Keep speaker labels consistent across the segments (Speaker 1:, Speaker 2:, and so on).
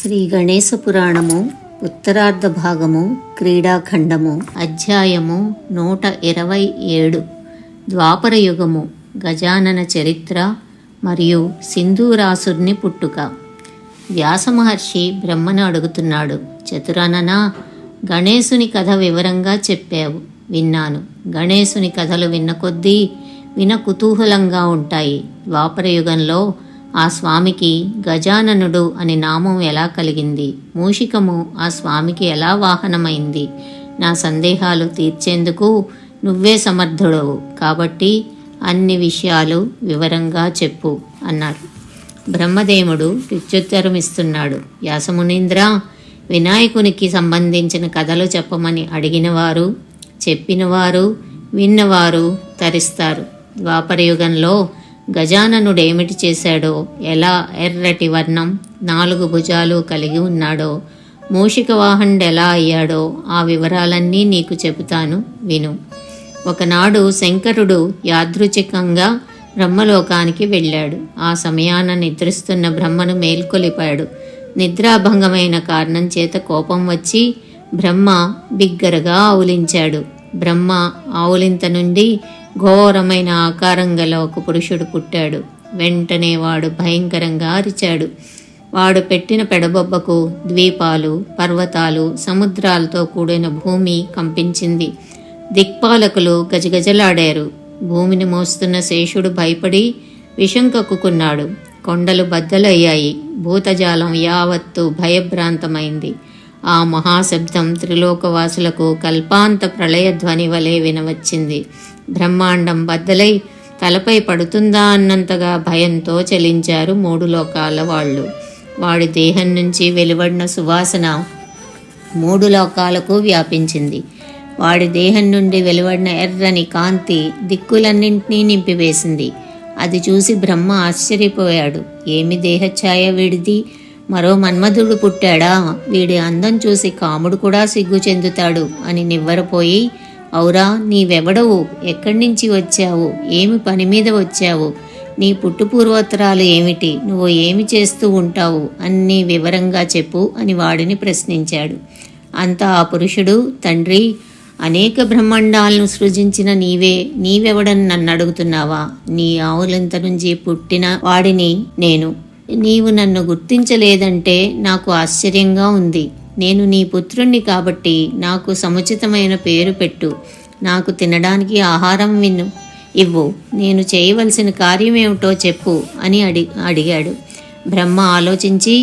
Speaker 1: శ్రీ గణేశ పురాణము ఉత్తరార్ధ భాగము క్రీడాఖండము అధ్యాయము 127 ద్వాపర యుగము గజానన చరిత్ర మరియు సింధూరాసుర్ని పుట్టుక. వ్యాసమహర్షి బ్రహ్మను అడుగుతున్నాడు, చతురనన గణేశుని కథ వివరంగా చెప్పావు, విన్నాను. గణేశుని కథలు విన్న కొద్దీ కుతూహలంగా ఉంటాయి. ద్వాపర యుగంలో ఆ స్వామికి గజాననుడు అని నామం ఎలా కలిగింది? మూషికము ఆ స్వామికి ఎలా వాహనమైంది? నా సందేహాలు తీర్చేందుకు నువ్వే సమర్థుడవు కాబట్టి అన్ని విషయాలు వివరంగా చెప్పు అన్నారు. బ్రహ్మదేవుడు ప్రత్యుత్తరమిస్తున్నాడు. వ్యాసమునీంద్ర, వినాయకునికి సంబంధించిన కథలు చెప్పమని అడిగినవారు, చెప్పినవారు, విన్నవారు తరిస్తారు. ద్వాపరయుగంలో గజాననుడేమిటి చేశాడో, ఎలా ఎర్రటి వర్ణం 4 భుజాలు కలిగి ఉన్నాడో, మూషిక వాహనుడెలా అయ్యాడో ఆ వివరాలన్నీ నీకు చెబుతాను, విను. ఒకనాడు శంకరుడు యాదృచ్ఛికంగా బ్రహ్మలోకానికి వెళ్ళాడు. ఆ సమయాన నిద్రిస్తున్న బ్రహ్మను మేల్కొలిపాడు. నిద్రాభంగమైన కారణం చేత కోపం వచ్చి బ్రహ్మ బిగ్గరగా ఆవులించాడు. బ్రహ్మ ఆవులింత నుండి ఘోరమైన ఆకారం గల ఒక పురుషుడు పుట్టాడు. వెంటనే వాడు భయంకరంగా అరిచాడు. వాడు పెట్టిన పెడబొబ్బకు ద్వీపాలు, పర్వతాలు, సముద్రాలతో కూడిన భూమి కంపించింది. దిక్పాలకులు గజగజలాడారు. భూమిని మోస్తున్న శేషుడు భయపడి విషం కక్కుకున్నాడు. కొండలు బద్దలయ్యాయి. భూతజాలం యావత్తు భయభ్రాంతమైంది. ఆ మహాశబ్దం త్రిలోకవాసులకు కల్పాంత ప్రళయధ్వని వలె వినవచ్చింది. బ్రహ్మాండం బద్దలై తలపై పడుతుందా అన్నంతగా భయంతో చలించారు 3 లోకాల వాళ్ళు. వాడి దేహం నుంచి వెలువడిన సువాసన 3 లోకాలకు వ్యాపించింది. వాడి దేహం నుండి వెలువడిన ఎర్రని కాంతి దిక్కులన్నింటినీ నింపివేసింది. అది చూసి బ్రహ్మ ఆశ్చర్యపోయాడు. ఏమి దేహఛాయ వీడిది? మరో మన్మధుడు పుట్టాడా? వీడి అందం చూసి కాముడు కూడా సిగ్గు చెందుతాడు అని నివ్వరపోయి, ఔరా, నీవెవడవు? ఎక్కడి నుంచి వచ్చావు? ఏమి పని మీద వచ్చావు? నీ పుట్టుపూర్వోత్తరాలు ఏమిటి? నువ్వు ఏమి చేస్తూ ఉంటావు? అన్నీ వివరంగా చెప్పు అని వాడిని ప్రశ్నించాడు. అంతా ఆ పురుషుడు, తండ్రి, అనేక బ్రహ్మాండాలను సృజించిన నీవెవడని నన్ను అడుగుతున్నావా? నీ ఆవులంత నుంచి పుట్టిన వాడిని నేను. నీవు నన్ను గుర్తించలేదంటే నాకు ఆశ్చర్యంగా ఉంది. నేను నీ పుత్రుణ్ణి కాబట్టి నాకు సముచితమైన పేరు పెట్టు. నాకు తినడానికి ఆహారం ఇవ్వు. నేను చేయవలసిన కార్యమేమిటో చెప్పు అని అడిగాడు. బ్రహ్మ ఆలోచించి,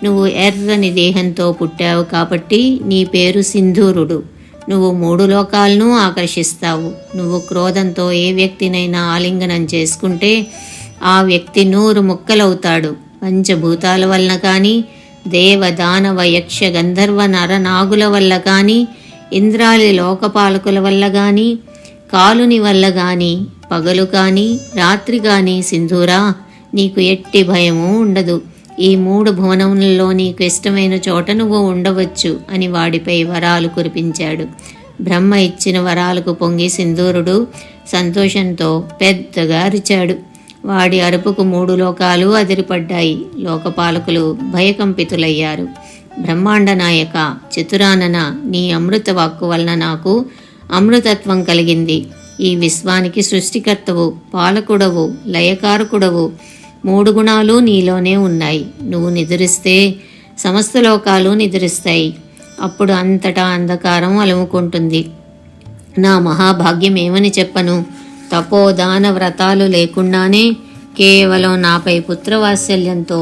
Speaker 1: నువ్వు ఎర్రని దేహంతో పుట్టావు కాబట్టి నీ పేరు సింధూరుడు. నువ్వు 3 లోకాలను ఆకర్షిస్తావు. నువ్వు క్రోధంతో ఏ వ్యక్తినైనా ఆలింగనం చేసుకుంటే ఆ వ్యక్తి 100 ముక్కలవుతాడు. పంచభూతాల వలన కానీ, దేవ దానవ యక్ష గంధర్వ నరనాగుల వల్ల కానీ, ఇంద్రాలి లోకపాలకుల వల్ల కానీ, కాలుని వల్ల కానీ, పగలు కానీ రాత్రి కానీ సింధూరా నీకు ఎట్టి భయము ఉండదు. ఈ 3 భువనములలో నీకు ఇష్టమైన చోట నువ్వు ఉండవచ్చు అని వాడిపై వరాలు కురిపించాడు. బ్రహ్మ ఇచ్చిన వరాలకు పొంగి సింధూరుడు సంతోషంతో పెద్దగా అరిచాడు. వాడి అరుపుకు 3 లోకాలు అదిరిపడ్డాయి. లోకపాలకులు భయకంపితులయ్యారు. బ్రహ్మాండ నాయక, చతురానన, నీ అమృత వాక్కు వలన నాకు అమృతత్వం కలిగింది. ఈ విశ్వానికి సృష్టికర్తవు, పాలకుడవు, లయకారకుడవు. 3 గుణాలు నీలోనే ఉన్నాయి. నువ్వు నిద్రిస్తే సమస్త లోకాలు నిద్రిస్తాయి. అప్పుడు అంతటా అంధకారం అలుముకుంటుంది. నా మహాభాగ్యం ఏమని చెప్పను? తపోదాన వ్రతాలు లేకుండానే కేవలం నాపై పుత్రవాత్సల్యంతో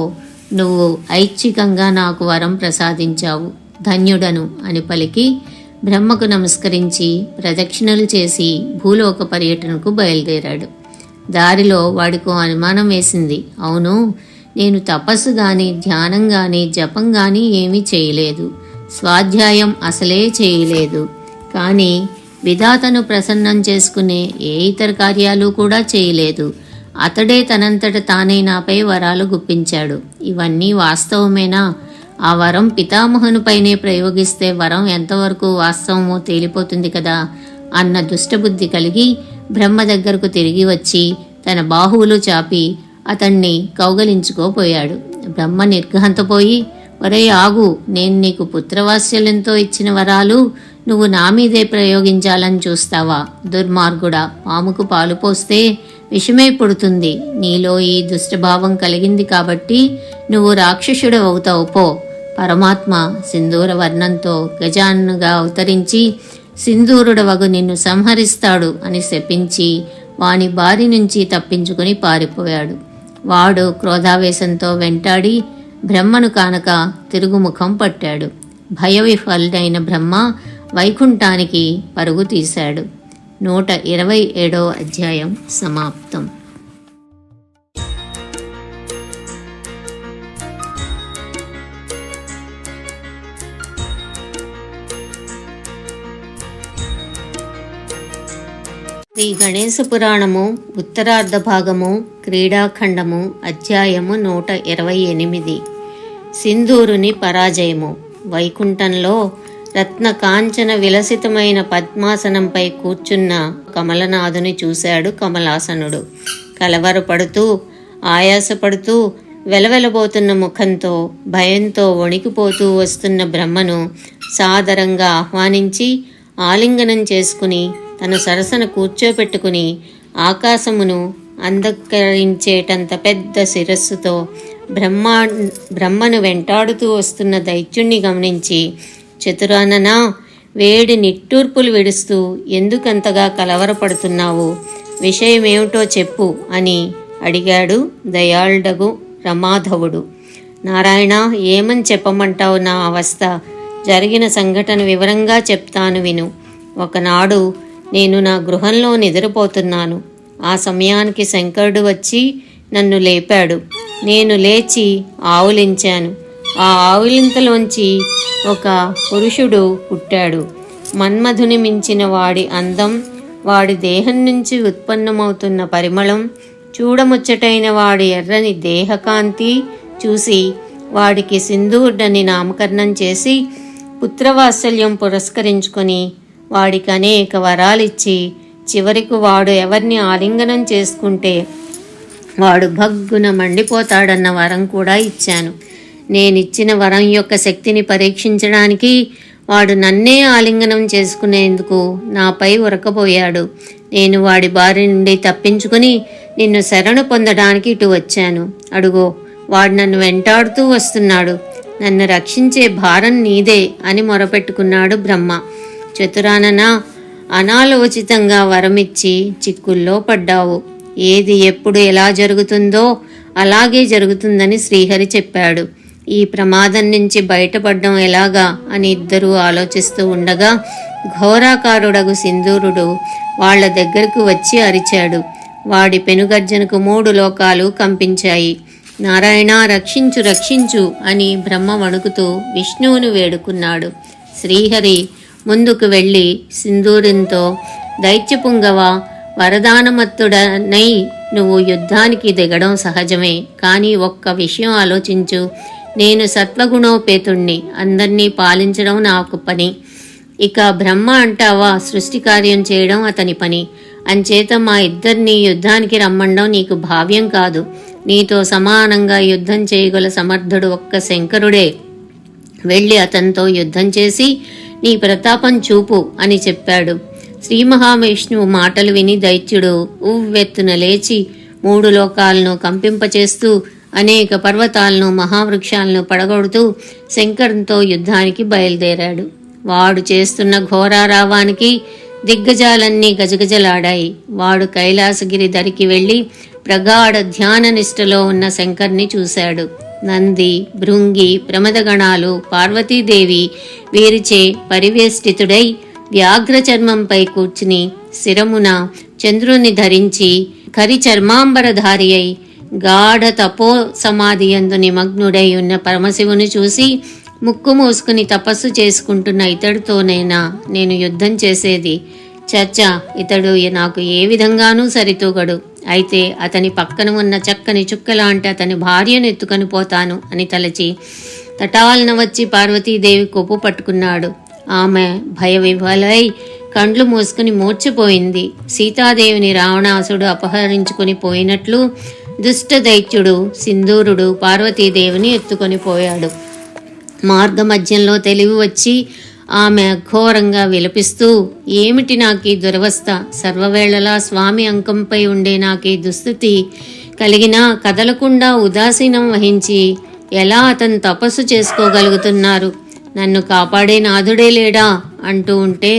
Speaker 1: నువ్వు ఐచ్ఛికంగా నాకు వరం ప్రసాదించావు. ధన్యుడను అని పలికి బ్రహ్మకు నమస్కరించి ప్రదక్షిణలు చేసి భూలోక పర్యటనకు బయలుదేరాడు. దారిలో వాడికో అనుమానం వేసింది. అవును, నేను తపస్సు కానీ, ధ్యానం కానీ, జపం కానీ ఏమీ చేయలేదు. స్వాధ్యాయం అసలే చేయలేదు. కానీ విధాతను ప్రసన్నం చేసుకునే ఏ ఇతర కార్యాలు కూడా చేయలేదు. అతడే తనంతట తానే నాపై వరాలు గుప్పించాడు. ఇవన్నీ వాస్తవమేనా? ఆ వరం పితామహునిపైనే ప్రయోగిస్తే వరం ఎంతవరకు వాస్తవమో తేలిపోతుంది కదా అన్న దుష్టబుద్ధి కలిగి బ్రహ్మ దగ్గరకు తిరిగి వచ్చి తన బాహువులు చాపి అతన్ని కౌగలించుకోపోయాడు. బ్రహ్మ నిర్ఘాంతపోయి, ఒరే ఆగు, నేను నీకు పుత్రవాత్సల్యంతో ఇచ్చిన వరాలు నువ్వు నా మీదే ప్రయోగించాలని చూస్తావా? దుర్మార్గుడా, పాముకు పాలు పోస్తే విషమే పుడుతుంది. నీలో ఈ దుష్టభావం కలిగింది కాబట్టి నువ్వు రాక్షసుడు అవుతావు పో. పరమాత్మ సింధూర వర్ణంతో గజానుగా అవతరించి సింధూరుడవగు నిన్ను సంహరిస్తాడు అని శపించి వాని బారి నుంచి తప్పించుకుని పారిపోయాడు. వాడు క్రోధావేశంతో వెంటాడి బ్రహ్మను కానక తిరుగుముఖం పట్టాడు. భయవిఫలుడైన బ్రహ్మ వైకుంఠానికి పరుగు తీశాడు. 127వ అధ్యాయం సమాప్తం. శ్రీ గణేశ పురాణము ఉత్తరార్ధ భాగము క్రీడాఖండము అధ్యాయము 128. సింధూరుని పరాజయము. వైకుంఠంలో రత్న కాంచన విలసితమైన పద్మాసనంపై కూర్చున్న కమలనాథుని చూశాడు కమలాసనుడు. కలవరపడుతూ ఆయాసపడుతూ వెలవెలబోతున్న ముఖంతో భయంతో వణికిపోతూ వస్తున్న బ్రహ్మను సాదరంగా ఆహ్వానించి ఆలింగనం చేసుకుని తన సరసన కూర్చోపెట్టుకుని ఆకాశమును అంధకరించేటంత పెద్ద శిరస్సుతో బ్రహ్మను వెంటాడుతూ వస్తున్న దైత్యుణ్ణి గమనించి, చతురాననా, వేడి నిట్టూర్పులు విడుస్తూ ఎందుకంతగా కలవరపడుతున్నావు? విషయమేమిటో చెప్పు అని అడిగాడు దయాళుడగు రమాధవుడు. నారాయణ, ఏమని చెప్పమంటావు నా అవస్థ? జరిగిన సంఘటన వివరంగా చెప్తాను విను. ఒకనాడు నేను నా గృహంలో నిద్రపోతున్నాను. ఆ సమయానికి శంకరుడు వచ్చి నన్ను లేపాడు. నేను లేచి ఆవులించాను. ఆ ఆవులింతలోంచి ఒక పురుషుడు పుట్టాడు. మన్మధుని మించిన వాడి అందం, వాడి దేహం నుంచి ఉత్పన్నమవుతున్న పరిమళం, చూడముచ్చటైన వాడి ఎర్రని దేహకాంతి చూసి వాడికి సింధూర్డని నామకరణం చేసి పుత్రవాత్సల్యం పురస్కరించుకొని వాడికి అనేక వరాలిచ్చి చివరికి వాడు ఎవరిని ఆలింగనం చేసుకుంటే వాడు భగ్గున మండిపోతాడన్న వరం కూడా ఇచ్చాను. నేనిచ్చిన వరం యొక్క శక్తిని పరీక్షించడానికి వాడు నన్నే ఆలింగనం చేసుకునేందుకు నాపై ఉరకబోయాడు. నేను వాడి బారి నుండి తప్పించుకుని నిన్ను శరణు పొందడానికి ఇటు వచ్చాను. అడుగో, వాడు నన్ను వెంటాడుతూ వస్తున్నాడు. నన్ను రక్షించే భారం నీదే అని మొరపెట్టుకున్నాడు బ్రహ్మ. చతురానన, అనాలోచితంగా వరమిచ్చి చిక్కుల్లో పడ్డావు. ఏది ఎప్పుడు ఎలా జరుగుతుందో అలాగే జరుగుతుందని శ్రీహరి చెప్పాడు. ఈ ప్రమాదం నుంచి బయటపడడం ఎలాగా అని ఇద్దరూ ఆలోచిస్తూ ఉండగా ఘోరాకారుడగు సింధూరుడు వాళ్ల దగ్గరకు వచ్చి అరిచాడు. వాడి పెనుగర్జనకు 3 లోకాలు కంపించాయి. నారాయణ, రక్షించు రక్షించు అని బ్రహ్మ వణుకుతూ విష్ణువును వేడుకున్నాడు. శ్రీహరి ముందుకు వెళ్ళి సింధూరంతో, దైత్యపుంగవ, వరదానమత్తుడనై నువ్వు యుద్ధానికి దిగడం సహజమే. కానీ ఒక్క విషయం ఆలోచించు. నేను సత్వగుణోపేతుణ్ణి. అందర్నీ పాలించడం నాకు పని. ఇక బ్రహ్మ అంటావా, సృష్టి కార్యం చేయడం అతని పని. అంచేత మా ఇద్దరినీ యుద్ధానికి రమ్మండం నీకు భావ్యం కాదు. నీతో సమానంగా యుద్ధం చేయగల సమర్థుడు ఒక్క శంకరుడే. వెళ్ళి అతనితో యుద్ధం చేసి నీ ప్రతాపం చూపు అని చెప్పాడు. శ్రీ మహావిష్ణువు మాటలు విని దైత్యుడు ఉవ్వెత్తున లేచి 3 లోకాలను కంపింపచేస్తూ అనేక పర్వతాలను మహావృక్షాలను పడగొడుతూ శంకరునితో యుద్ధానికి బయలుదేరాడు. వాడు చేస్తున్న ఘోరారావానికి దిగ్గజాలన్నీ గజగజలాడాయి. వాడు కైలాసగిరి దరికి వెళ్ళి ప్రగాఢ ధ్యాన నిష్టలో ఉన్న శంకర్ని చూశాడు. నంది, భృంగి, ప్రమదగణాలు, పార్వతీదేవి వీరిచే పరివేష్టితుడై వ్యాఘ్ర చర్మంపై కూర్చుని శిరమున చంద్రుని ధరించి కరి చర్మాంబరధారి అయి గాఢ తపో సమాధి యందు నిమగ్నుడై ఉన్న పరమశివుని చూసి ముక్కు మూసుకుని తపస్సు చేసుకుంటున్న ఇతడితోనేనా నేను యుద్ధం చేసేది? చచ్చా, ఇతడు నాకు ఏ విధంగానూ సరితూగడు. అయితే అతని పక్కన ఉన్న చక్కని చుక్కలాంటి అతని భార్యను ఎత్తుకొని పోతాను అని తలచి తటాలన వచ్చి పార్వతీదేవి కొప్పు పట్టుకున్నాడు. ఆమె భయ విహ్వలై కండ్లు మూసుకుని మూర్చిపోయింది. సీతాదేవిని రావణాసుడు అపహరించుకుని పోయినట్లు దుష్ట దైత్యుడు సింధూరుడు పార్వతీదేవిని ఎత్తుకొని పోయాడు. మార్గమధ్యంలో తెలివి వచ్చి ఆమె ఘోరంగా విలపిస్తూ, ఏమిటి నాకీ దురవస్థ, సర్వవేళలా స్వామి అంకంపై ఉండే నాకీ దుస్థితి కలిగినా కదలకుండా ఉదాసీనం వహించి ఎలా అతను తపస్సు చేసుకోగలుగుతున్నారు, నన్ను కాపాడే నాథుడే లేడా అంటూ ఉంటే,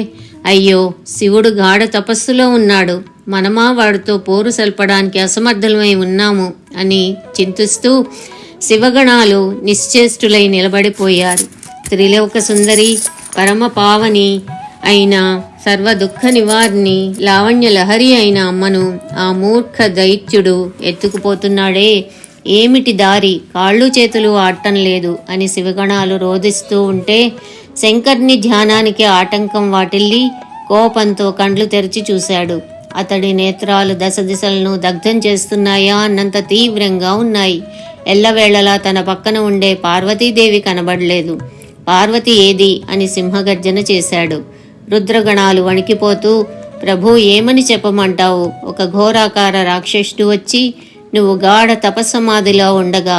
Speaker 1: అయ్యో శివుడు గాఢ తపస్సులో ఉన్నాడు, మనమా వాడితో పోరు సల్పడానికి అసమర్థులమై ఉన్నాము అని చింతిస్తూ శివగణాలు నిశ్చేష్టులై నిలబడిపోయారు. త్రిలోక సుందరి పరమ పావని అయిన సర్వ దుఃఖ నివారిణి లావణ్య లహరి అయిన అమ్మను ఆ మూర్ఖ దైత్యుడు ఎత్తుకుపోతున్నాడే, ఏమిటి దారి, కాళ్ళు చేతులు ఆడటం లేదు అని శివగణాలు రోధిస్తూ ఉంటే శంకర్ని ధ్యానానికి ఆటంకం వాటిల్లి కోపంతో కండ్లు తెరిచి చూశాడు. అతడి నేత్రాలు దశ దిశలను దగ్ధం చేస్తున్నాయా అన్నంత తీవ్రంగా ఉన్నాయి. ఎల్లవేళలా తన పక్కన ఉండే పార్వతీదేవి కనబడలేదు. పార్వతి ఏది అని సింహగర్జన చేశాడు. రుద్రగణాలు వణికిపోతూ, ప్రభు ఏమని చెప్పమంటావు, ఒక ఘోరాకార రాక్షసుడు వచ్చి నువ్వు గాఢ తపస్సమాధిలో ఉండగా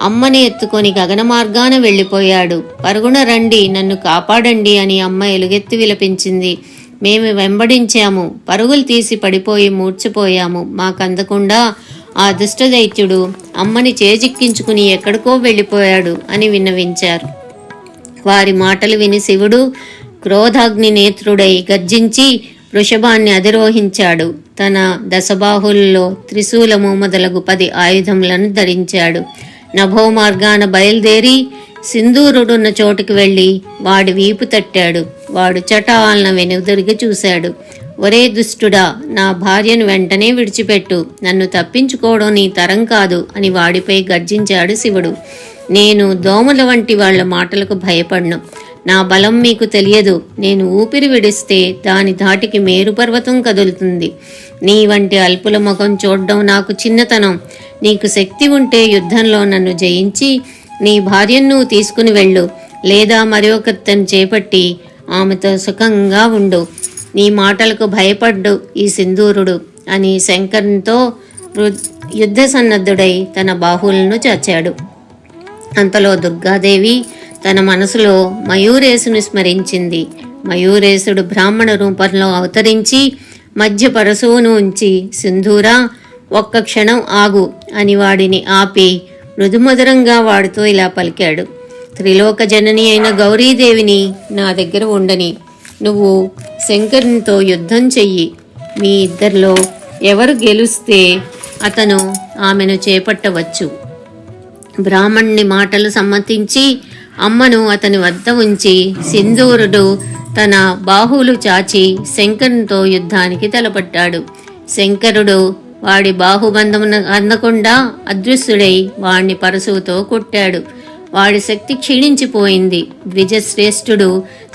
Speaker 1: అమ్మని ఎత్తుకొని గగన మార్గాన వెళ్ళిపోయాడు, పరుగున రండి నన్ను కాపాడండి అని అమ్మ ఎలుగెత్తి విలపించింది. మేము వెంబడించాము, పరుగులు తీసి పడిపోయి మూర్చిపోయాము, మాకందకుండా ఆ దుష్టదైత్యుడు అమ్మని చేజిక్కించుకుని ఎక్కడికో వెళ్ళిపోయాడు అని విన్నవించారు. వారి మాటలు విని శివుడు క్రోధాగ్ని నేత్రుడై గర్జించి వృషభాన్ని అధిరోహించాడు. తన దశబాహుల్లో త్రిశూలము మొదలగు 10 ఆయుధములను ధరించాడు. నభో మార్గాన బయలుదేరి సింధూరుడున్న చోటుకు వెళ్ళి వాడి వీపు తట్టాడు. వాడు చటాలన వెనుదిరిగి చూశాడు. ఒరే దుష్టుడా, నా భార్యను వెంటనే విడిచిపెట్టు, నన్ను తప్పించుకోవడం నీ తరం కాదు అని వాడిపై గర్జించాడు శివుడు. నేను దోమల వంటి వాళ్ల మాటలకు భయపడ్ను, నా బలం మీకు తెలియదు, నేను ఊపిరి విడిస్తే దాని ధాటికి మేరుపర్వతం కదులుతుంది. నీ వంటి అల్పుల ముఖం చూడడం నాకు చిన్నతనం, నీకు శక్తి ఉంటే యుద్ధంలో నన్ను జయించి నీ భార్యను నువ్వు తీసుకుని వెళ్ళు, లేదా మరొకరిని చేపట్టి ఆమెతో సుఖంగా ఉండు. నీ మాటలకు భయపడ్డు ఈ సింధూరుడు అని శంకరునితో యుద్ధ సన్నద్ధుడై తన బాహువులను చాచాడు. అంతలో దుర్గాదేవి తన మనసులో మయూరేశుని స్మరించింది. మయూరేశుడు బ్రాహ్మణ రూపంలో అవతరించి మధ్య పరశువును ఉంచి, సింధూరా ఒక్క క్షణం ఆగు అని వాడిని ఆపి మృదుమధురంగా వాడితో ఇలా పలికాడు. త్రిలోక జనని అయిన గౌరీదేవిని నా దగ్గర ఉండని, నువ్వు శంకరునితో యుద్ధం చెయ్యి, మీ ఇద్దరిలో ఎవరు గెలుస్తే అతను ఆమెను చేపట్టవచ్చు. బ్రాహ్మణుని మాటలు సమ్మతించి అమ్మను అతని వద్ద ఉంచి సింధూరుడు తన బాహువులు చాచి శంకరునితో యుద్ధానికి తలపట్టాడు. శంకరుడు వాడి బాహుబంధమును అందకుండా అదృశ్యుడై వాణ్ణి పరశువుతో కొట్టాడు. వాడి శక్తి క్షీణించిపోయింది. ద్విజశ్రేష్ఠుడు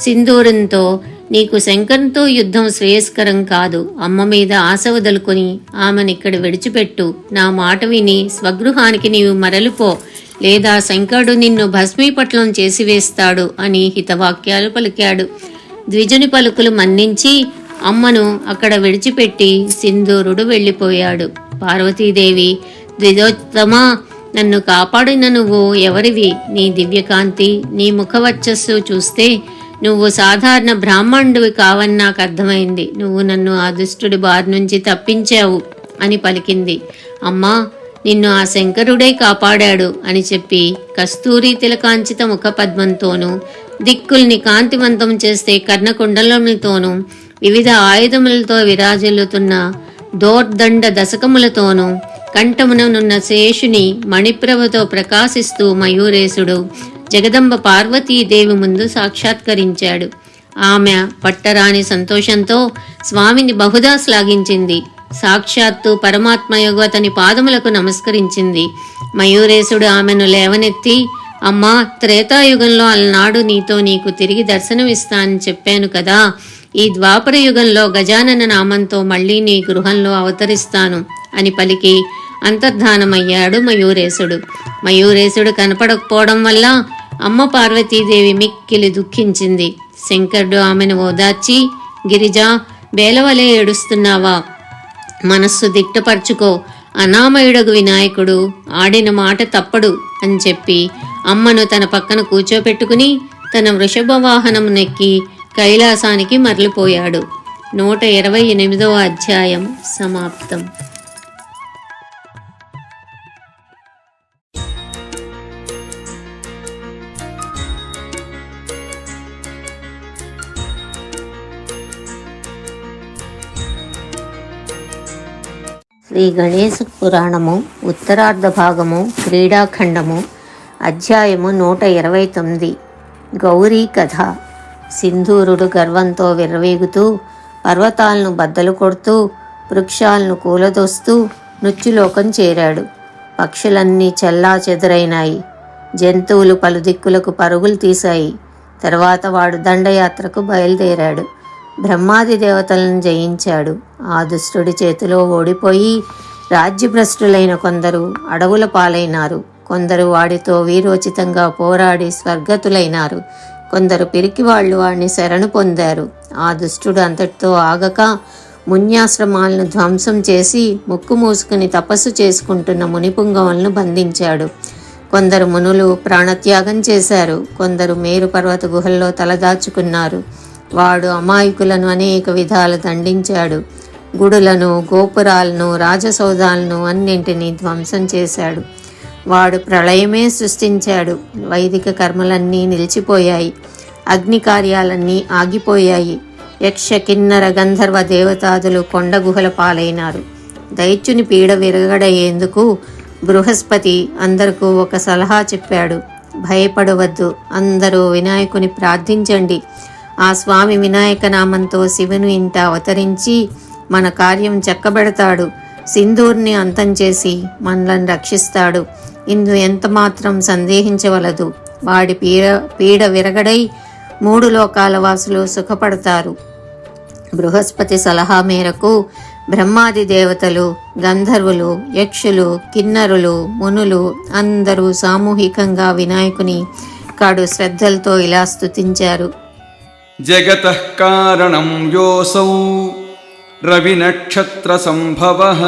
Speaker 1: సింధూరంతో, నీకు శంకరునితో యుద్ధం శ్రేయస్కరం కాదు, అమ్మ మీద ఆశ వదులుకొని ఆమెనిక్కడ విడిచిపెట్టు, నా మాట విని స్వగృహానికి నీవు మరలిపో, లేదా శంకరుడు నిన్ను భస్మీపట్లం చేసివేస్తాడు అని హితవాక్యాలు పలికాడు. ద్విజుని పలుకులు మన్నించి అమ్మను అక్కడ విడిచిపెట్టి సింధూరుడు వెళ్ళిపోయాడు. పార్వతీదేవి, ద్విజోత్తమా, నన్ను కాపాడిన నువ్వు ఎవరివి? నీ దివ్యకాంతి, నీ ముఖవర్చస్సు చూస్తే నువ్వు సాధారణ బ్రాహ్మణుడివి కావని నాకు అర్థమైంది. నువ్వు నన్ను ఆ దుష్టుడి బారి నుంచి తప్పించావు అని పలికింది. అమ్మా, నిన్ను ఆ శంకరుడే కాపాడాడు అని చెప్పి కస్తూరి తిలకాంచిత ముఖ పద్మంతోనూ, దిక్కుల్ని కాంతివంతం చేస్తే కర్ణకుండలములతోనూ, వివిధ ఆయుధములతో విరాజిల్లుతున్న దోర్దండ దశకములతోనూ, కంఠముననున్న శేషుని మణిప్రభతో ప్రకాశిస్తూ మయూరేశుడు జగదంబ పార్వతీదేవి ముందు సాక్షాత్కరించాడు. ఆమె పట్టరాని సంతోషంతో స్వామిని బహుదా శ్లాఘించింది. సాక్షాత్తు పరమాత్మయోగు అతని పాదములకు నమస్కరించింది. మయూరేశుడు ఆమెను లేవనెత్తి, అమ్మా, త్రేతాయుగంలో అలనాడు నీకు తిరిగి దర్శనమిస్తానని చెప్పాను కదా, ఈ ద్వాపర యుగంలో గజానన నామంతో మళ్లీ నీ గృహంలో అవతరిస్తాను అని పలికి అంతర్ధానమయ్యాడు మయూరేశుడు. మయూరేశుడు కనపడకపోవడం వల్ల అమ్మ పార్వతీదేవి మిక్కిలి దుఃఖించింది. శంకరుడు ఆమెను ఓదార్చి, గిరిజా, బేలవలే ఏడుస్తున్నావా? మనస్సు దిట్టపరుచుకో, అనామయుడగు వినాయకుడు ఆడిన మాట తప్పడు అని చెప్పి అమ్మను తన పక్కన కూర్చోపెట్టుకుని తన వృషభ వాహనం నెక్కి కైలాసానికి మరలిపోయాడు. 128వ అధ్యాయం సమాప్తం. శ్రీ గణేశ పురాణము ఉత్తరార్ధ భాగము క్రీడాఖండము అధ్యాయము 129. గౌరీ కథ. సింధూరుడు గర్వంతో విర్రవీగుతూ పర్వతాలను బద్దలు కొడుతూ వృక్షాలను కూలదోస్తూ మృత్యులోకం చేరాడు. పక్షులన్నీ చెల్లా చెదురైనాయి. జంతువులు పలు దిక్కులకు పరుగులు తీశాయి. తర్వాత వాడు దండయాత్రకు బయలుదేరాడు. బ్రహ్మాది దేవతలను జయించాడు. ఆ దుష్టుడి చేతిలో ఓడిపోయి రాజ్యభ్రష్టులైన కొందరు అడవుల పాలైనారు. కొందరు వాడితో వీరోచితంగా పోరాడి స్వర్గతులైనారు. కొందరు పిరికివాళ్లు వాడిని శరణు పొందారు. ఆ దుష్టుడు అంతటితో ఆగక మున్యాశ్రమాలను ధ్వంసం చేసి ముక్కు మూసుకుని తపస్సు చేసుకుంటున్న మునిపుంగవులను బంధించాడు. కొందరు మునులు ప్రాణత్యాగం చేశారు. కొందరు మేరు పర్వత గుహల్లో తలదాచుకున్నారు. వాడు అమాయకులను అనేక విధాలు దండించాడు. గుడులను, గోపురాలను, రాజసౌధాలను అన్నింటినీ ధ్వంసం చేశాడు. వాడు ప్రళయమే సృష్టించాడు. వైదిక కర్మలన్నీ నిలిచిపోయాయి. అగ్ని కార్యాలన్నీ ఆగిపోయాయి. యక్ష, కిన్నర, గంధర్వ దేవతాదులు కొండ గుహల పాలైనారు. దైత్యుని పీడ విరగడయ్యేందుకు బృహస్పతి అందరికీ ఒక సలహా చెప్పాడు. భయపడవద్దు, అందరూ వినాయకుని ప్రార్థించండి. ఆ స్వామి వినాయక నామంతో శివుని ఇంట అవతరించి మన కార్యం చక్కబెడతాడు. సింధూర్ని అంతం చేసి మనలను రక్షిస్తాడు. ఇందు ఎంత మాత్రం సందేహించవలదు. వాడి పీడ విరగడై 3 లోకాల వాసులు సుఖపడతారు. బృహస్పతి సలహా మేరకు బ్రహ్మాది దేవతలు, గంధర్వులు, యక్షులు, కిన్నరులు, మునులు అందరూ సామూహికంగా వినాయకుని కడు శ్రద్ధలతో ఇలా స్తుతించారు.
Speaker 2: జగతః కారణం యోసౌ రవినక్షత్ర సంభవః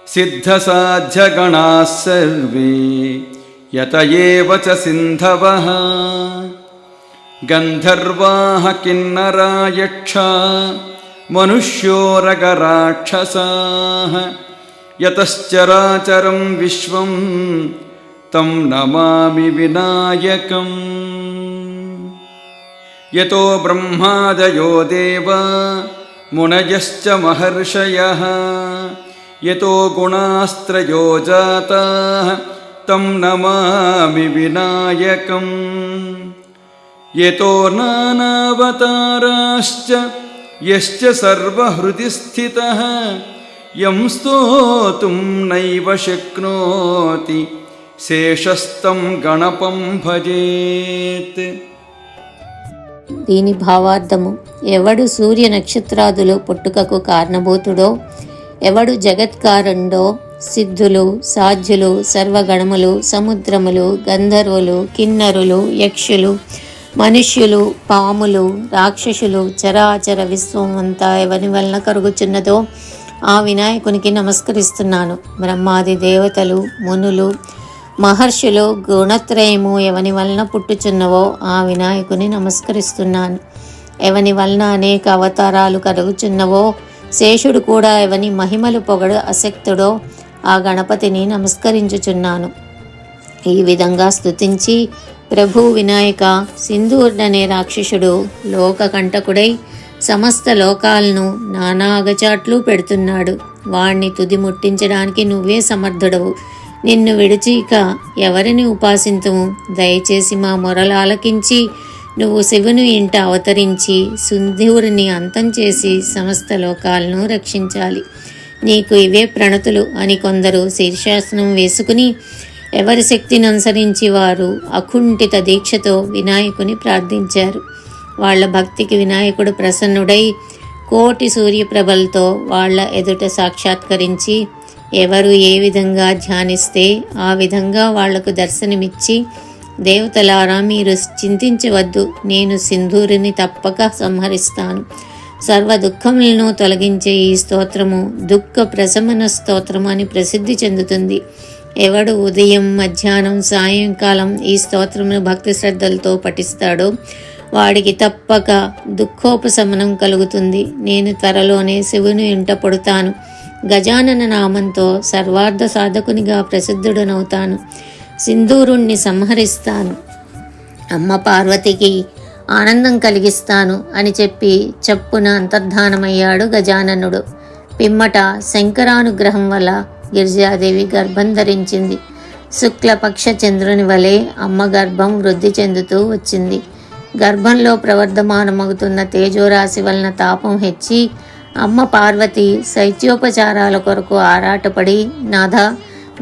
Speaker 2: సిద్ధసాధ్యగణాః సర్వే యత ఏవ చ సింధవః గంధర్వాః కిన్నరా యక్షా మనుష్యోరగరాక్షసాః యతశ్చరాచరం విశ్వం తం నమామి వినాయకం. యతో బ్రహ్మాదయో దేవా మునయశ్చ మహర్షయః యతో గుణాస్త్రయో జాతాః తం నమామి వినాయకం. యతో నానావతారాశ్చ యశ్చ సర్వహృది స్థితః యం స్తోతుం నైవ శక్నోతి శేషస్తం గణపం భజేత్.
Speaker 1: దీని భావార్థము: ఎవడు సూర్య నక్షత్రాదులు పుట్టుకకు కారణభూతుడో, ఎవడు జగత్కారుండో, సిద్ధులు, సాధ్యులు, సర్వగణములు, సముద్రములు, గంధర్వులు, కిన్నరులు, యక్షులు, మనుష్యులు, పాములు, రాక్షసులు, చరాచర విశ్వం అంతా ఎవని వలన కరుగుచున్నదో ఆ వినాయకునికి నమస్కరిస్తున్నాను. బ్రహ్మాది దేవతలు, మునులు, మహర్షులు, గుణత్రయము ఎవని వలన పుట్టుచున్నవో ఆ వినాయకుని నమస్కరిస్తున్నాను. ఎవని వలన అనేక అవతారాలు కలుగుచున్నవో, శేషుడు కూడా ఎవని మహిమలు పొగడు అశక్తుడో ఆ గణపతిని నమస్కరించుచున్నాను. ఈ విధంగా స్తుతించి, ప్రభు వినాయక, సింధూర్డనే రాక్షసుడు లోకకంటకుడై సమస్త లోకాలను నానా అగచాట్లు పెడుతున్నాడు. వాణ్ణి తుది ముట్టించడానికి నువ్వే సమర్థుడవు. నిన్ను విడిచి ఇక ఎవరిని ఉపాసింతుము? దయచేసి మా మొరలు ఆలకించి నువ్వు శివుని ఇంట అవతరించి సింధూరిని అంతం చేసి సమస్త లోకాలను రక్షించాలి. నీకు ఇవే ప్రణతులు అని కొందరు శీర్షాసనం వేసుకుని ఎవరి శక్తిని అనుసరించి వారు అకుంఠిత దీక్షతో వినాయకుని ప్రార్థించారు. వాళ్ల భక్తికి వినాయకుడు ప్రసన్నుడై కోటి సూర్యప్రభలతో వాళ్ల ఎదుట సాక్షాత్కరించి ఎవరు ఏ విధంగా ధ్యానిస్తే ఆ విధంగా వాళ్లకు దర్శనమిచ్చి, దేవతలారా మీరు చింతించవద్దు, నేను సింధూరిని తప్పక సంహరిస్తాను. సర్వ దుఃఖములను తొలగించే ఈ స్తోత్రము దుఃఖ ప్రశమన స్తోత్రము అని ప్రసిద్ధి చెందుతుంది. ఎవడు ఉదయం, మధ్యాహ్నం, సాయంకాలం ఈ స్తోత్రమును భక్తి శ్రద్ధలతో పఠిస్తాడో వాడికి తప్పక దుఃఖోపశమనం కలుగుతుంది. నేను త్వరలోనే శివుని ఇంట పడుతాను. గజానన నామంతో సర్వార్థ సాధకునిగా ప్రసిద్ధుడనవుతాను. సింధూరుణ్ణి సంహరిస్తాను. అమ్మ పార్వతికి ఆనందం కలిగిస్తాను అని చెప్పి చప్పున అంతర్ధానమయ్యాడు గజాననుడు. పిమ్మట శంకరానుగ్రహం వల్ల గిరిజాదేవి గర్భం ధరించింది. శుక్లపక్ష చంద్రుని వలె అమ్మ గర్భం వృద్ధి చెందుతూ వచ్చింది. గర్భంలో ప్రవర్ధమానమవుతున్న తేజోరాశి వలన తాపం హెచ్చి అమ్మ పార్వతి శైత్యోపచారాల కొరకు ఆరాటపడి, నాథ,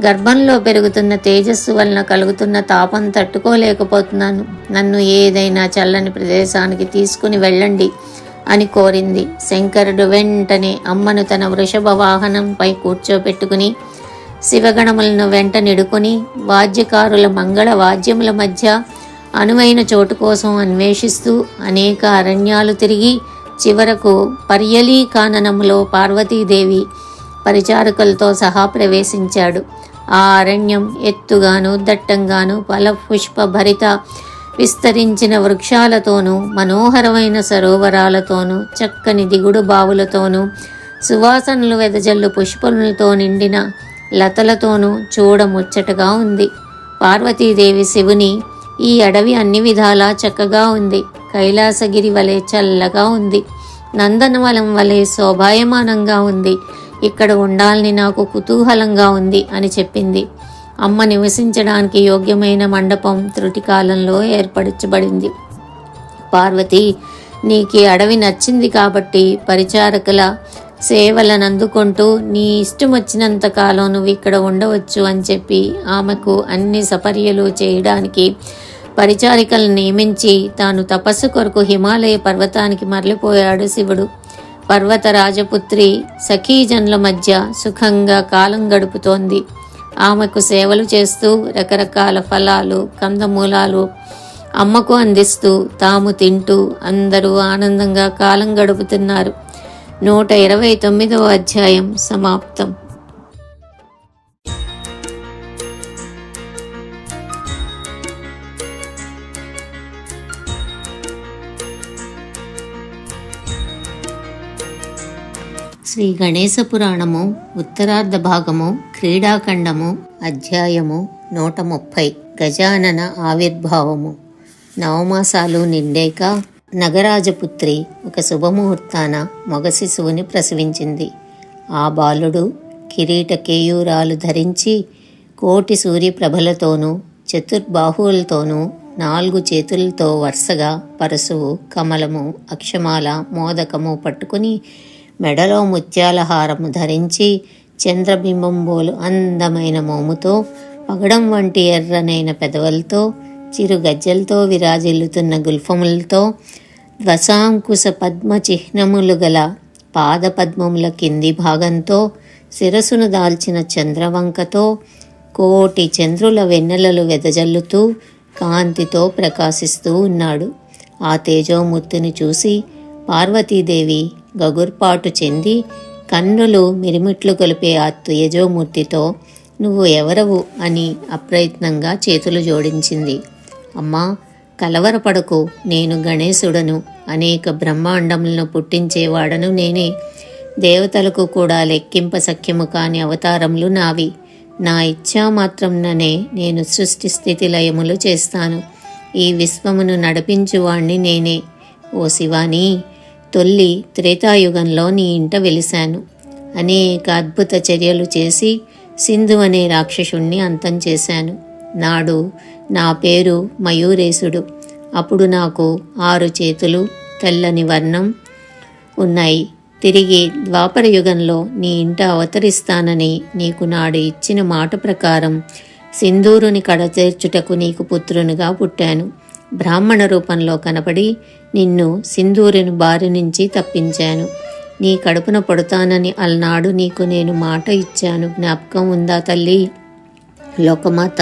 Speaker 1: గర్భంలో పెరుగుతున్న తేజస్సు వలన కలుగుతున్న తాపం తట్టుకోలేకపోతున్నాను, నన్ను ఏదైనా చల్లని ప్రదేశానికి తీసుకుని వెళ్ళండి అని కోరింది. శంకరుడు వెంటనే అమ్మను తన వృషభ వాహనంపై కూర్చోపెట్టుకుని శివగణములను వెంట నిడుకొని వాద్యకారుల మంగళ వాద్యముల మధ్య అనువైన చోటు కోసం అన్వేషిస్తూ అనేక అరణ్యాలు తిరిగి చివరకు పర్యలీ కాననములో పార్వతీదేవి పరిచారకులతో సహా ప్రవేశించాడు. ఆ అరణ్యం ఎత్తుగాను దట్టంగాను ఫలపుష్ప భరిత విస్తరించిన వృక్షాలతోనూ మనోహరమైన సరోవరాలతోనూ చక్కని దిగుడు బావులతోనూ సువాసనలు వెదజల్లు పుష్పములతో నిండిన లతలతోనూ చూడముచ్చటగా ఉంది. పార్వతీదేవి శివుని ఈ అడవి అన్ని విధాలా చక్కగా ఉంది. కైలాసగిరి వలె చల్లగా ఉంది. నందనవనం వలె శోభాయమానంగా ఉంది. ఇక్కడ ఉండాలని నాకు కుతూహలంగా ఉంది అని చెప్పింది. అమ్మ నివసించడానికి యోగ్యమైన మండపం త్రుటి కాలంలో ఏర్పరచబడింది. పార్వతి, నీకు ఈ అడవి నచ్చింది కాబట్టి పరిచారకుల సేవలను అందుకుంటూ నీ ఇష్టం వచ్చినంత కాలం నువ్వు ఇక్కడ ఉండవచ్చు అని చెప్పి ఆమెకు అన్ని సపర్యలు చేయడానికి పరిచారికలను నియమించి తాను తపస్సు కొరకు హిమాలయ పర్వతానికి మరలిపోయాడు శివుడు. పర్వత రాజపుత్రి సఖీజనుల మధ్య సుఖంగా కాలం గడుపుతోంది. ఆమెకు సేవలు చేస్తూ రకరకాల ఫలాలు, కందమూలాలు అమ్మకు అందిస్తూ తాము తింటూ అందరూ ఆనందంగా కాలం గడుపుతున్నారు. 129వ అధ్యాయం సమాప్తం. శ్రీ గణేశ పురాణము ఉత్తరార్ధ భాగము క్రీడాఖండము అధ్యాయము 130. గజానన ఆవిర్భావము. నవమాసాలు నిండాక నగరాజపుత్రి ఒక శుభముహూర్తాన మగ శిశువుని ప్రసవించింది. ఆ బాలుడు కిరీట కేయూరాలు ధరించి కోటి సూర్యప్రభలతోనూ చతుర్బాహువులతోనూ 4 చేతులతో వరుసగా పరశువు, కమలము, అక్షమాల, మోదకము పట్టుకుని మెడలో ముత్యాల హారము ధరించి చంద్రబింబంబోలు అందమైన మోముతో పగడం వంటి ఎర్రనైన పెదవులతో చిరు గజ్జలతో విరాజిల్లుతున్న గుల్ఫములతో ధ్వసాంకుశ పద్మ చిహ్నములు గల పాదపద్మముల కింది భాగంతో శిరసును దాల్చిన చంద్రవంకతో కోటి చంద్రుల వెన్నెలలు వెదజల్లుతూ కాంతితో ప్రకాశిస్తూ ఉన్నాడు. ఆ తేజోమూర్తిని చూసి పార్వతీదేవి గగుర్పాటు చెంది కన్నులు మిరిమిట్లు గొలిపే ఆ తేజోమూర్తితో నువ్వు ఎవరవు అని అప్రయత్నంగా చేతులు జోడించింది. అమ్మా, కలవరపడకు, నేను గణేశుడను. అనేక బ్రహ్మాండములను పుట్టించేవాడను నేనే. దేవతలకు కూడా లెక్కింప సఖ్యము కాని అవతారములు నావి. నా ఇచ్ఛామాత్రంననే నేను సృష్టి స్థితి లయములు చేస్తాను. ఈ విశ్వమును నడిపించువాణ్ణి నేనే. ఓ శివాని, తొల్లి త్రేతాయుగంలో నీ ఇంట వెలిశాను. అనేక అద్భుత చర్యలు చేసి సింధు అనే రాక్షసుణ్ణి అంతం చేశాను. నాడు నా పేరు మయూరేశుడు. అప్పుడు నాకు 6 చేతులు, తెల్లని వర్ణం ఉన్నాయి. తిరిగి ద్వాపర యుగంలో నీ ఇంట అవతరిస్తానని నీకు నాడు ఇచ్చిన మాట ప్రకారం సింధూరుని కడతీర్చుటకు నీకు పుత్రునిగా పుట్టాను. బ్రాహ్మణ రూపంలో కనపడి నిన్ను సింధూరుని బారి నుంచి తప్పించాను. నీ కడుపున పడుతానని అలనాడు నీకు నేను మాట ఇచ్చాను. జ్ఞాపకం ఉందా తల్లి? లోకమాత,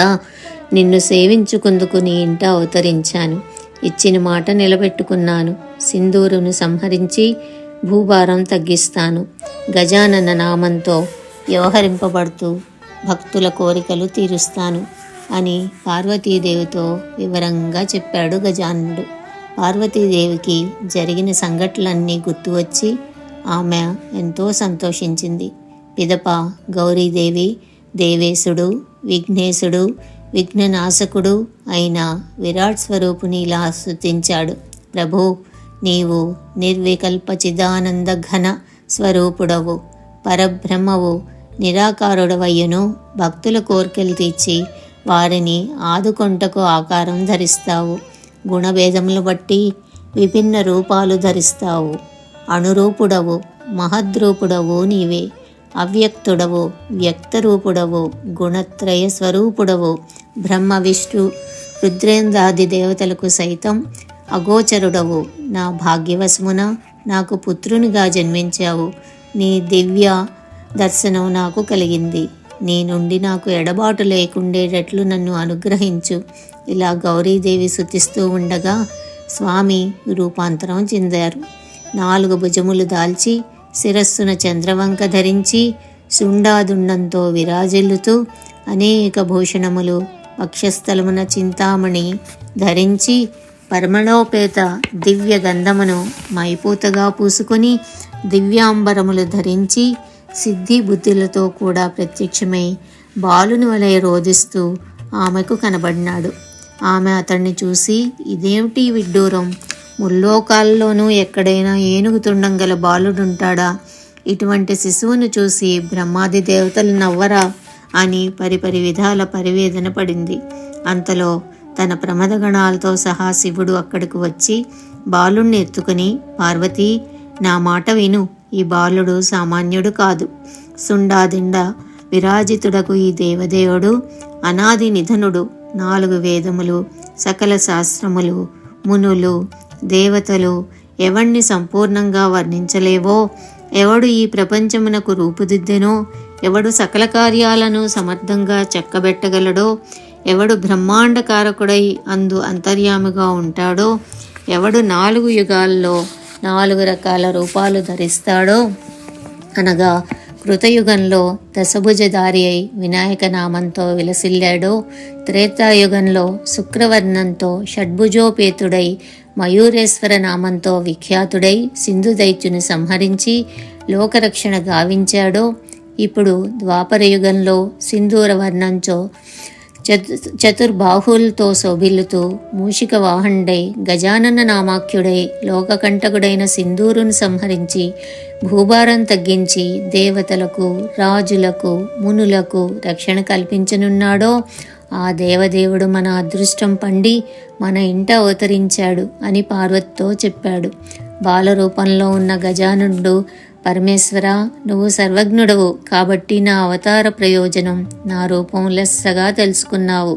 Speaker 1: నిన్ను సేవించుకుందుకు నీ ఇంట అవతరించాను. ఇచ్చిన మాట నిలబెట్టుకున్నాను. సింధూరును సంహరించి భూభారం తగ్గిస్తాను. గజానన నామంతో వ్యవహరింపబడుతూ భక్తుల కోరికలు తీరుస్తాను అని పార్వతీదేవితో వివరంగా చెప్పాడు గజాననుడు. పార్వతీదేవికి జరిగిన సంఘటనలన్నీ గుర్తు వచ్చి ఆమె ఎంతో సంతోషించింది. పిదప గౌరీదేవి దేవేశుడు, విఘ్నేశుడు, విఘ్ననాశకుడు అయిన విరాట్ స్వరూపుని ఇలా స్తుతించాడు. ప్రభు, నీవు నిర్వికల్ప చిదానంద ఘన స్వరూపుడవు, పరబ్రహ్మవు, నిరాకారుడవయ్యును భక్తుల కోర్కెలు తీర్చి వారిని ఆదుకొంటకు ఆకారం ధరిస్తావు. గుణభేదములు బట్టి విభిన్న రూపాలు ధరిస్తావు. అణురూపుడవు, మహద్రూపుడవు నీవే. అవ్యక్తుడవు, వ్యక్తరూపుడవు, గుణత్రయ స్వరూపుడవు, బ్రహ్మ విష్ణు రుద్రేంద్రాది దేవతలకు సైతం అగోచరుడవు. నా భాగ్యవశమున నాకు పుత్రునిగా జన్మించావు. నీ దివ్య దర్శనం నాకు కలిగింది. నీ నుండి నాకు ఎడబాటు లేకుండేటట్లు నన్ను అనుగ్రహించు. ఇలా గౌరీదేవి స్తుతిస్తూ ఉండగా స్వామి రూపాంతరం చెందారు. 4 భుజములు దాల్చి శిరస్సున చంద్రవంక ధరించి శుండాదుండంతో విరాజిల్లుతూ అనేక భూషణములు వక్షస్థలమున చింతామణి ధరించి పరిమళోపేత దివ్య గంధమును మైపూతగా పూసుకొని దివ్యాంబరములు ధరించి సిద్ధి బుద్ధులతో కూడా ప్రత్యక్షమై బాలుని వలె రోదిస్తూ ఆమెకు కనబడినాడు. ఆమె అతన్ని చూసి, ఇదేమిటి విడ్డూరం, ముల్లోకాల్లోనూ ఎక్కడైనా ఏనుగు తుండం గల బాలుడుంటాడా? ఇటువంటి శిశువును చూసి బ్రహ్మాది దేవతలు నవ్వరా అని పరిపరి విధాల పరివేదన పడింది. అంతలో తన ప్రమదగణాలతో సహా శివుడు అక్కడికి వచ్చి బాలుణ్ణి ఎత్తుకుని, పార్వతీ, నా మాట విను, ఈ బాలుడు సామాన్యుడు కాదు. సుండాదిండ విరాజితుడకు ఈ దేవదేవుడు అనాది నిధనుడు. 4 వేదములు, సకల శాస్త్రములు, మునులు, దేవతలు ఎవణ్ణి సంపూర్ణంగా వర్ణించలేవో, ఎవడు ఈ ప్రపంచమునకు రూపుదిద్దెనో, ఎవడు సకల కార్యాలను సమర్థంగా చక్కబెట్టగలడో, ఎవడు బ్రహ్మాండకారకుడై అందు అంతర్యామిగా ఉంటాడో, ఎవడు 4 యుగాల్లో 4 రకాల రూపాలు ధరిస్తాడో, అనగా కృతయుగంలో దశభుజధారి అయి వినాయక నామంతో విలసిల్లాడో, త్రేతాయుగంలో శుక్రవర్ణంతో షడ్భుజోపేతుడై మయూరేశ్వర నామంతో విఖ్యాతుడై సింధుదైత్యుని సంహరించి లోకరక్షణ గావించాడో, ఇప్పుడు ద్వాపరయుగంలో సింధూర వర్ణంతో చతుర్బాహులతో శోభిల్లుతూ మూషిక వాహండై గజానన నామాఖ్యుడై లోకకంటకుడైన సింధూరుని సంహరించి భూభారం తగ్గించి దేవతలకు, రాజులకు, మునులకు రక్షణ కల్పించనున్నాడో, ఆ దేవదేవుడు మన అదృష్టం పండి మన ఇంట అవతరించాడు అని పార్వతితో చెప్పాడు. బాలరూపంలో ఉన్న గజానుడు, పరమేశ్వర, నువ్వు సర్వజ్ఞుడవు కాబట్టి నా అవతార ప్రయోజనం, నా రూపం లెస్సగా తెలుసుకున్నావు.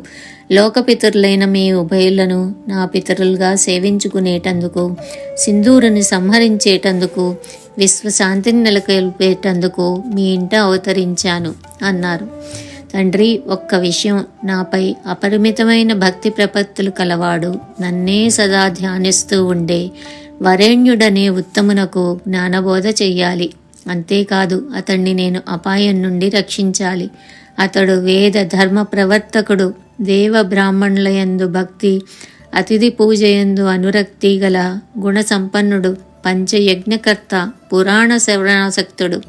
Speaker 1: లోకపితరులైన మీ ఉభయులను నా పితరులుగా సేవించుకునేటందుకు, సింధూరుని సంహరించేటందుకు, విశ్వశాంతిని నెలకొల్పేటందుకు మీ ఇంట అవతరించాను అన్నారు. తండ్రి, ఒక్క విషయం, నాపై అపరిమితమైన భక్తి ప్రపత్తులు కలవాడు, నన్నే సదా ధ్యానిస్తూ ఉండే వరేణ్యుడనే ఉత్తమునకు జ్ఞానబోధ చెయ్యాలి. అంతేకాదు అతన్ని నేను అపాయం నుండి రక్షించాలి. అతడు వేద ధర్మ ప్రవర్తకుడు, దేవ బ్రాహ్మణులయందు భక్తి, అతిథి పూజయందు అనురక్తి గల గుణ సంపన్నుడు, పంచయజ్ఞకర్త, పురాణ శ్రవణాసక్తుడు,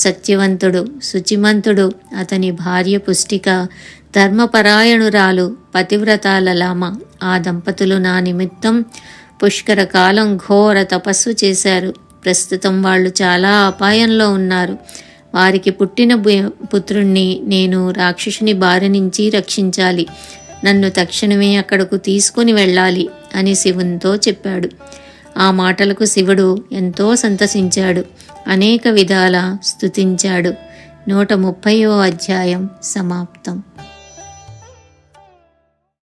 Speaker 1: సత్యవంతుడు, శుచిమంతుడు. అతని భార్య పుష్టిక, ధర్మపరాయణురాలు, పతివ్రత లలామ. ఆ దంపతులు నా నిమిత్తం పుష్కర కాలం ఘోర తపస్సు చేశారు. ప్రస్తుతం వాళ్ళు చాలా అపాయంలో ఉన్నారు. వారికి పుట్టిన పుత్రుణ్ణి నేను రాక్షసుని బారి నుంచి రక్షించాలి. నన్ను తక్షణమే అక్కడకు తీసుకుని వెళ్ళాలి అని శివునితో చెప్పాడు. ఆ మాటలకు శివుడు ఎంతో సంతసించాడు, అనేక విధాల స్తుతించాడు. 130వ అధ్యాయం సమాప్తం.